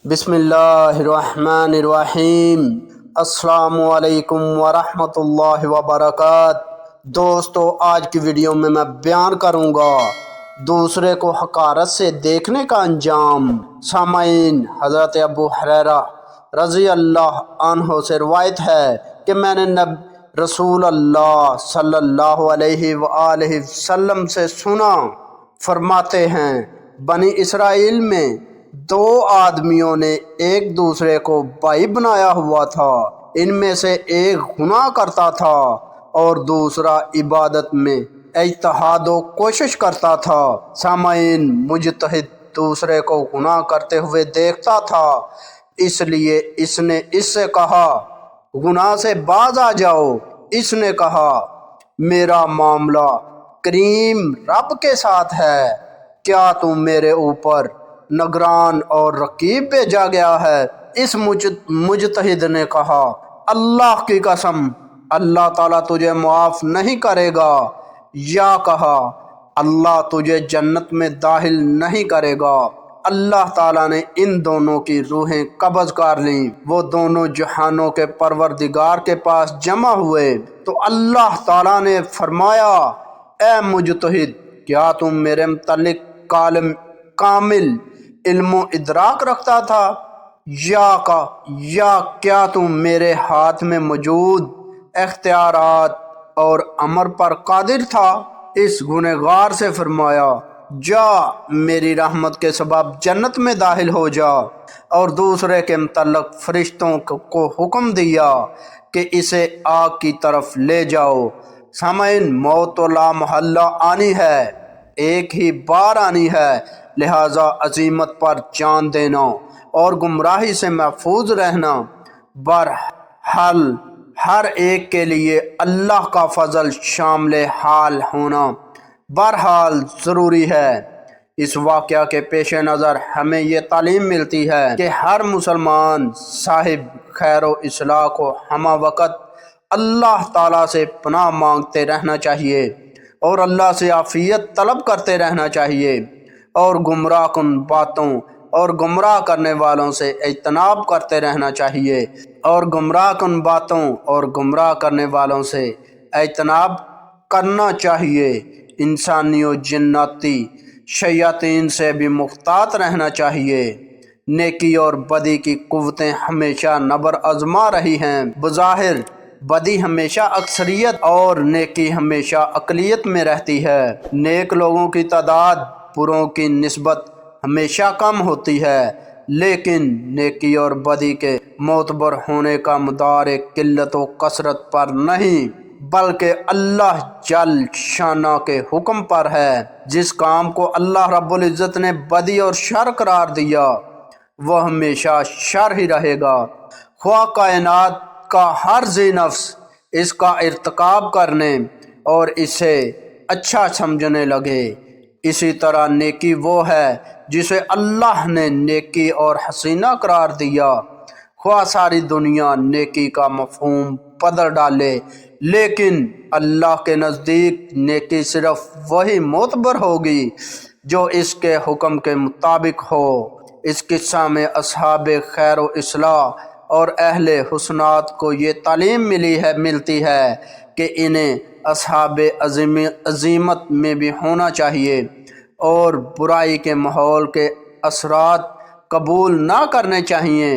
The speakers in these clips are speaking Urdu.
بسم اللہ الرحمن الرحیم۔ السلام علیکم ورحمۃ اللہ وبرکاتہ۔ دوستو، آج کی ویڈیو میں بیان کروں گا دوسرے کو حقارت سے دیکھنے کا انجام۔ سامعین، حضرت ابو ہریرہ رضی اللہ عنہ سے روایت ہے کہ میں نے رسول اللہ صلی اللہ علیہ وآلہ وسلم سے سنا، فرماتے ہیں بنی اسرائیل میں دو آدمیوں نے ایک دوسرے کو بھائی بنایا ہوا تھا۔ ان میں سے ایک گناہ کرتا تھا اور دوسرا عبادت میں اجتہاد و کوشش کرتا تھا۔ سامعین، مجتہد دوسرے کو گناہ کرتے ہوئے دیکھتا تھا، اس لیے اس نے اس سے کہا گناہ سے باز آ جاؤ۔ اس نے کہا میرا معاملہ کریم رب کے ساتھ ہے، کیا تم میرے اوپر نگران اور رقیب بھیجا گیا ہے؟ اس مجتہد نے کہا اللہ کی قسم، اللہ تعالیٰ تجھے معاف نہیں کرے گا، یا کہا اللہ تجھے جنت میں داخل نہیں کرے گا۔ اللہ تعالیٰ نے ان دونوں کی روحیں قبض کر لیں۔ وہ دونوں جہانوں کے پروردگار کے پاس جمع ہوئے تو اللہ تعالیٰ نے فرمایا اے مجتہد، کیا تم میرے متعلق کامل علم و ادراک رکھتا تھا، یا کیا تم میرے ہاتھ میں موجود اختیارات اور امر پر قادر تھا؟ اس گنہگار سے فرمایا جا، میری رحمت کے سبب جنت میں داخل ہو جا، اور دوسرے کے متعلق فرشتوں کو حکم دیا کہ اسے آگ کی طرف لے جاؤ۔ سامعین، موت تو لا محالہ آنی ہے، ایک ہی بار آنی ہے، لہذا عزیمت پر جان دینا اور گمراہی سے محفوظ رہنا بہرحال ہر ایک کے لیے اللہ کا فضل شامل حال ہونا بہرحال ضروری ہے۔ اس واقعہ کے پیش نظر ہمیں یہ تعلیم ملتی ہے کہ ہر مسلمان صاحب خیر و اصلاح کو ہمہ وقت اللہ تعالیٰ سے پناہ مانگتے رہنا چاہیے اور اللہ سے عافیت طلب کرتے رہنا چاہیے، اور گمراہ کن باتوں اور گمراہ کرنے والوں سے اجتناب کرتے رہنا چاہیے، اور گمراہ کن باتوں اور گمراہ کرنے والوں سے اجتناب کرنا چاہیے۔ انسانی و جناتی شیاطین سے بھی محتاط رہنا چاہیے۔ نیکی اور بدی کی قوتیں ہمیشہ نبر آزما رہی ہیں۔ بظاہر بدی ہمیشہ اکثریت اور نیکی ہمیشہ اقلیت میں رہتی ہے۔ نیک لوگوں کی تعداد بروں کی نسبت ہمیشہ کم ہوتی ہے، لیکن نیکی اور بدی کے معتبر ہونے کا مدار قلت و کثرت پر نہیں بلکہ اللہ جل شانہ کے حکم پر ہے۔ جس کام کو اللہ رب العزت نے بدی اور شر قرار دیا وہ ہمیشہ شر ہی رہے گا، خواہ کائنات کا ہر ذی نفس اس کا ارتکاب کرنے اور اسے اچھا سمجھنے لگے۔ اسی طرح نیکی وہ ہے جسے اللہ نے نیکی اور حسینہ قرار دیا، خواہ ساری دنیا نیکی کا مفہوم بدل ڈالے، لیکن اللہ کے نزدیک نیکی صرف وہی معتبر ہوگی جو اس کے حکم کے مطابق ہو۔ اس قصہ میں اصحاب خیر و اصلاح اور اہل حسنات کو یہ تعلیم ملتی ہے کہ انہیں اصحاب عزیمت میں بھی ہونا چاہیے اور برائی کے ماحول کے اثرات قبول نہ کرنے چاہیے،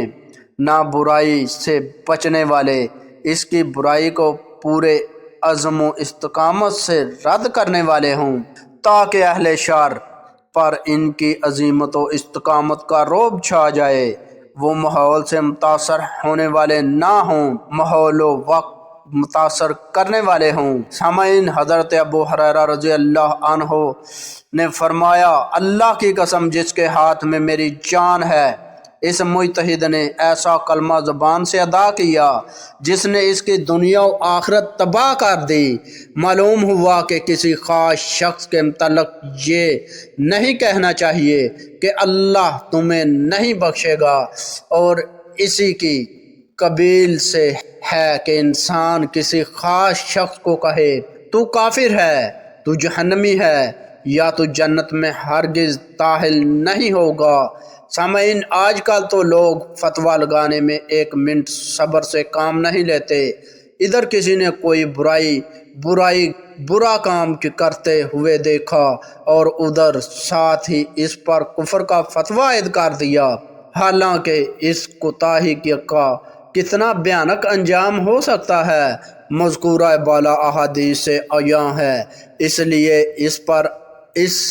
نہ برائی سے بچنے والے اس کی برائی کو پورے عزم و استقامت سے رد کرنے والے ہوں، تاکہ اہل شر پر ان کی عزیمت و استقامت کا رعب چھا جائے، وہ ماحول سے متاثر ہونے والے نہ ہوں، ماحول و وقت متاثر کرنے والے ہوں۔ سامعین، حضرت ابو ہریرہ رضی اللہ عنہ نے فرمایا اللہ کی قسم جس کے ہاتھ میں میری جان ہے، اس مجتہد نے ایسا کلمہ زبان سے ادا کیا جس نے اس کی دنیا و آخرت تباہ کر دی۔ معلوم ہوا کہ کسی خاص شخص کے متعلق یہ نہیں کہنا چاہیے کہ اللہ تمہیں نہیں بخشے گا، اور اسی کی قبیل سے ہے کہ انسان کسی خاص شخص کو کہے تو کافر ہے، تو جہنمی ہے، یا تو جنت میں ہرگز داخل نہیں ہوگا۔ سامعین، آج کل تو لوگ فتویٰ لگانے میں 1 منٹ صبر سے کام نہیں لیتے۔ ادھر کسی نے کوئی برا کام کرتے ہوئے دیکھا اور ادھر ساتھ ہی اس پر کفر کا فتویٰ عائد کر دیا، حالانکہ اس کوتاہی کا کتنا بھیانک انجام ہو سکتا ہے مذکورہ بالا احادیث سے عیاں ہے۔ اس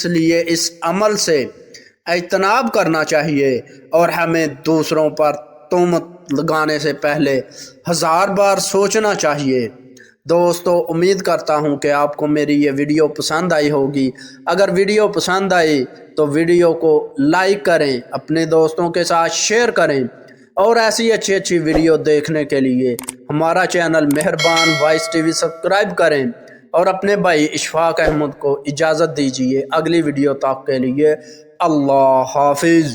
لیے اس عمل سے اجتناب کرنا چاہیے اور ہمیں دوسروں پر تہمت لگانے سے پہلے 1000 بار سوچنا چاہیے۔ دوستو، امید کرتا ہوں کہ آپ کو میری یہ ویڈیو پسند آئی ہوگی۔ اگر ویڈیو پسند آئی تو ویڈیو کو لائک کریں، اپنے دوستوں کے ساتھ شیئر کریں، اور ایسی اچھی ویڈیو دیکھنے کے لیے ہمارا چینل مہربان وائس ٹی وی سبسکرائب کریں، اور اپنے بھائی اشفاق احمد کو اجازت دیجیے۔ اگلی ویڈیو تک کے لیے اللہ حافظ۔